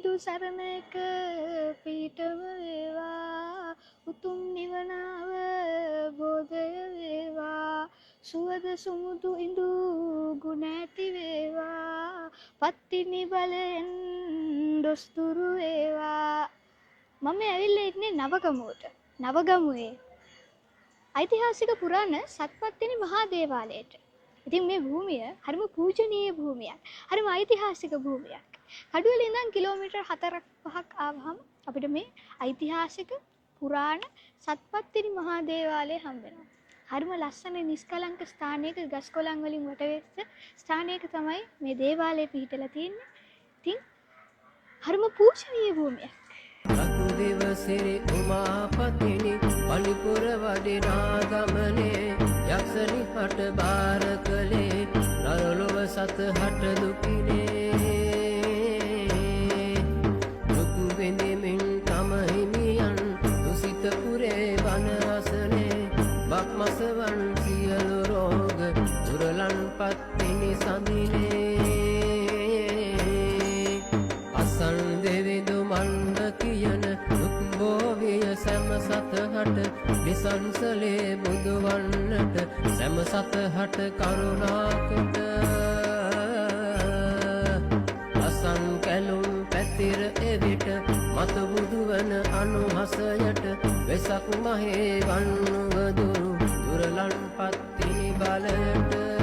බුදු සරණක පිහිටම වේවා උතුම් නිවනාව බෝධය වේවා සුවද සුමුදු ඉඳු ගුණ ඇති වේවා පත්තිනි බලෙන් දොස්තුරු වේවා. මම ඇවිල්ලා ඉන්නේ නවගමුවට. නවගමුවේ ඓතිහාසික පුරාණ සත්පත්තිනි මහා දේවාලයට. ඉතින් මේ භූමිය හරිම පූජනීය භූමියක්. හරිම ඓතිහාසික භූමියක්. කඩුවෙල ඉඳන් කිලෝමීටර් 4-5ක් ආවහම අපිට මේ ඓතිහාසික පුරාණ සත්පත්තිනි මහා දේවාලය හම්බ වෙනවා. හරිම ලස්සන නිස්කලංක ස්ථානයක ගස් කොළන් වලින් වටවෙච්ච ස්ථානයක තමයි මේ දේවාලය පිහිටලා තියෙන්නේ. ඉතින් හරිම පූජනීය භූමියක්. රකුදෙව සිරි උමාපතිනි පලිපුර වඩිනා ගමනේ යක්ෂණි හට බාර කළේ නරලොව සත හට දුකිනේ දුක් විඳිමින් තම හිමියන් දුසිත පුරේ වන අසනේ බක්මසවන් සියලු රෝග දුරලන් පත්තිනි සඳිනේ අසන් දෙවිදු මණ්ඩ කියන දුක් බෝවිය සැම සතහට විසංසලේ බුදුවන්නට සැම සතහට කරුණාකොට අසන් කැලුම් පැතිර එවිට මත බුදුවන අනුහසයට වෙසක් මහේ වන්නුවදුරු දුරලන් පත්තිනි බලයට